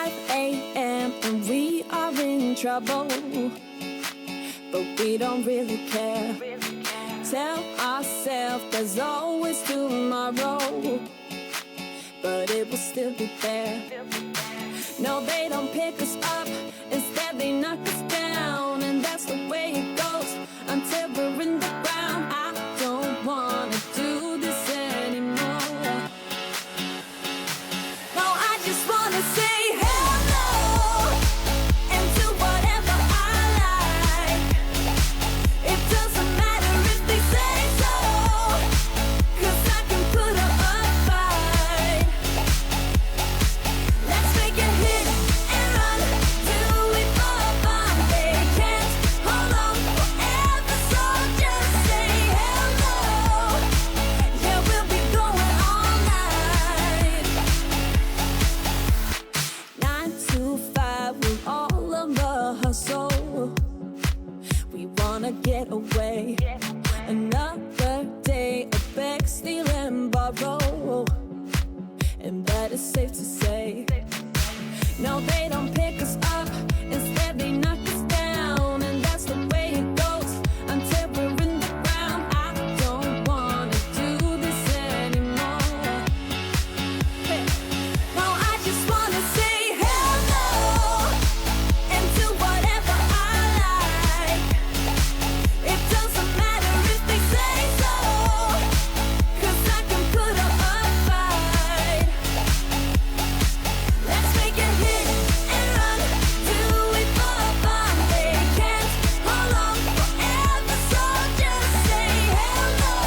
5 a.m. and we are in trouble, but we don't really care. Tell ourselves there's always tomorrow, but it will still be there. No, they don't pick us up, instead they knock us down, and that's the way it goes until we're in the ground. I don't wanna do this anymore. No, I just wanna say hello and do whatever I like. It doesn't matter if they say so, 'cause I can put up a fight. Let's make a hit and run, do it for fun. They can't hold on forever, so just say hello. Yeah, we'll be going all night. 9 to 5 with all of the hustle. We wanna get away. Another day of beg, steal and borrow, and that is safe to say. No, they don't pick us up, instead they knock us down, and that's the way it goes until we're in the ground. I don't wanna do this anymore. Hey. No, I just wanna say hello and do whatever I like. It doesn't matter if they say so, 'cause I can put up a fight. Let's make a hit and run, do it for fun. They can't hold on forever, so just say hello.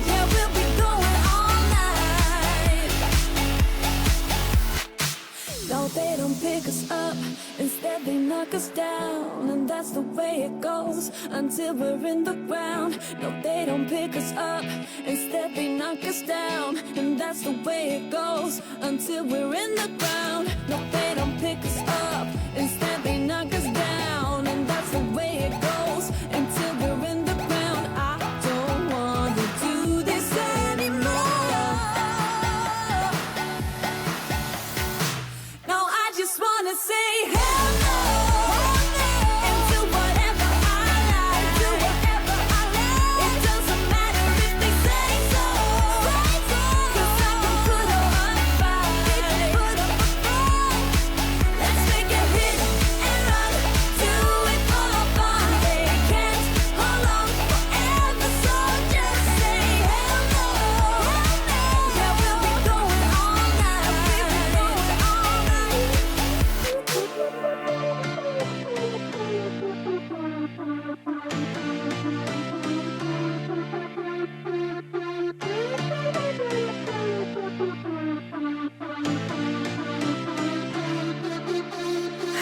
Yeah, we'll be going all night. No, they don't pick us up, instead they knock us down, and that's the way it goes until we're in the ground. No, they don't pick us up, instead they knock us down, and that's the way it goes until we're in the ground. No, they don't pick us up, instead they knock us down, and that's the way it goes until we're in the ground. I don't wanna do this anymore. No, I just wanna say hello and do whatever I like. Do whatever I like. It doesn't matter if they say so, 'cause I can put up a fight. Let's make a hit and run, do it for fun. They can't hold on forever, so just say hello. Yeah, we'll be going all night.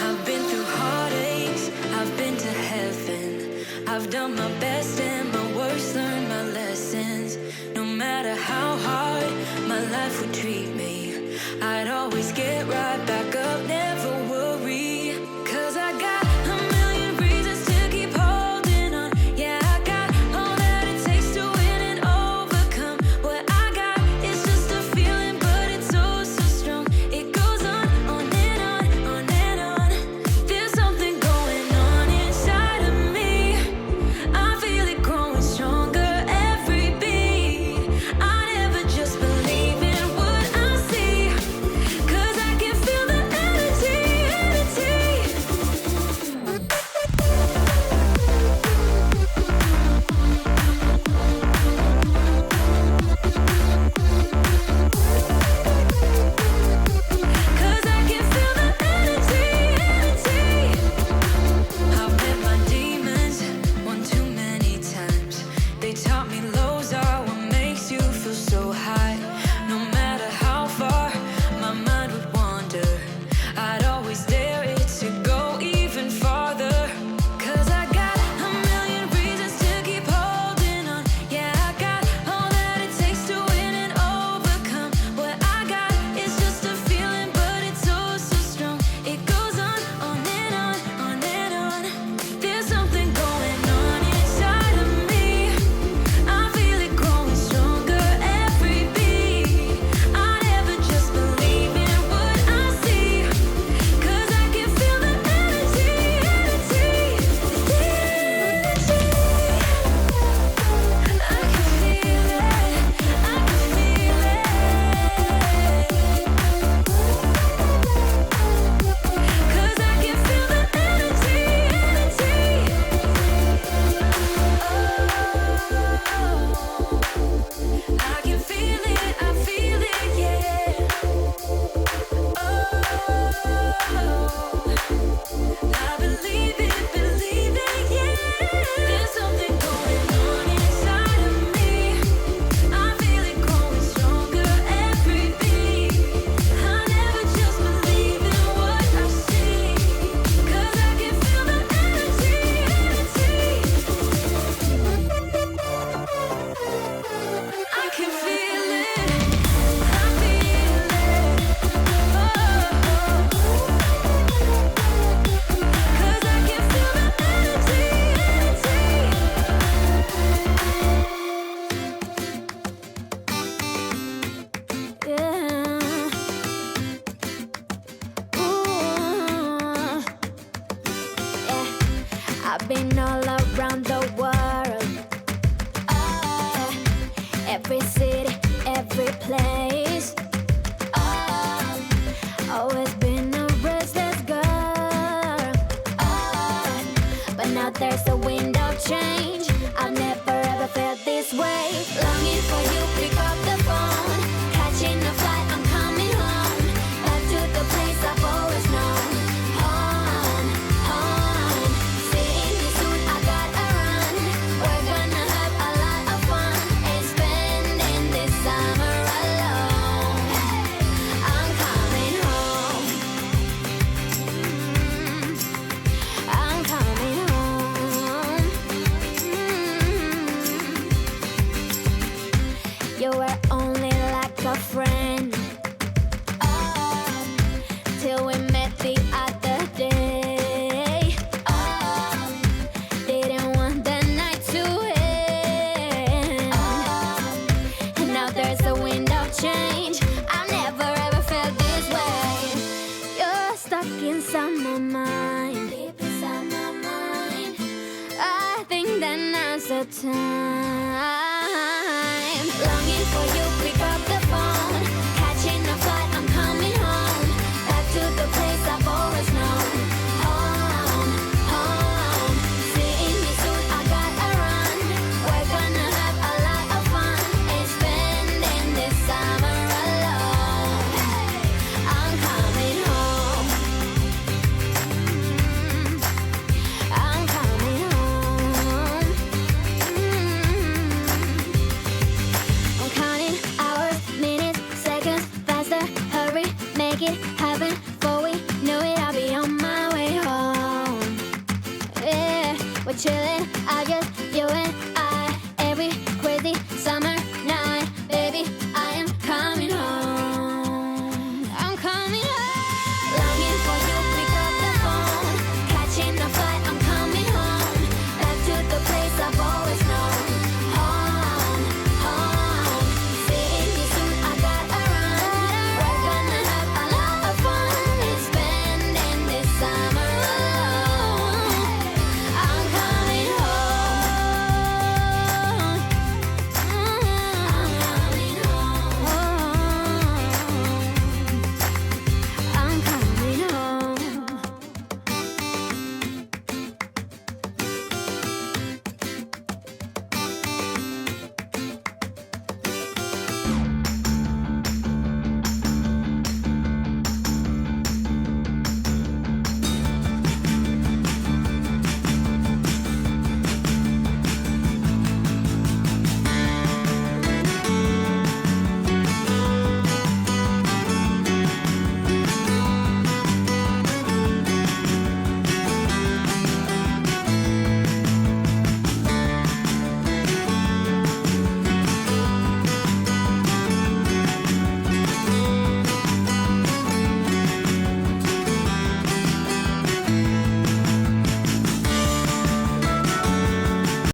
I've been through heartaches, I've been to heaven. I've done my best and my worst, learned my lessons. No matter how hard my life would treat me, I'd always get right back up, never worry. 'Cause I got a million reasons to keep holding on. Yeah, I got all that it takes to win and overcome. What I got is just a feeling, but it's oh so strong. It goes on and on, on and on. There's something going on inside of me. I feel it growing stronger every beat. I never just believe in what I see, 'cause I can feel the I've been all around the world. Every city, every place. Always been a restless girl. But now there's a wind of change. I've never ever felt this way. Longing for you, pick up the phone. Catching a flight, I'm coming home. Back to the place I've always known. Home, home. Seeing you soon, I gotta run. We're gonna have a lot of fun and spending this summer alone. I'm coming home. I'm coming home. You were only like a friend. Till we met the other day. Didn't want the night to end. And now there's a wind of change. I've never ever felt this way. You're stuck inside my mind. Deep inside my mind. I think that now's the time. Longing for you, pick up the phone. Catching a flight, I'm coming home. Back to the place I've always known. Home, home. Seeing you soon, I gotta run. We're gonna have a lot of fun and spending this summer alone. I'm coming home. I'm coming home. I'm counting hours, minutes, seconds, faster, hurry, make it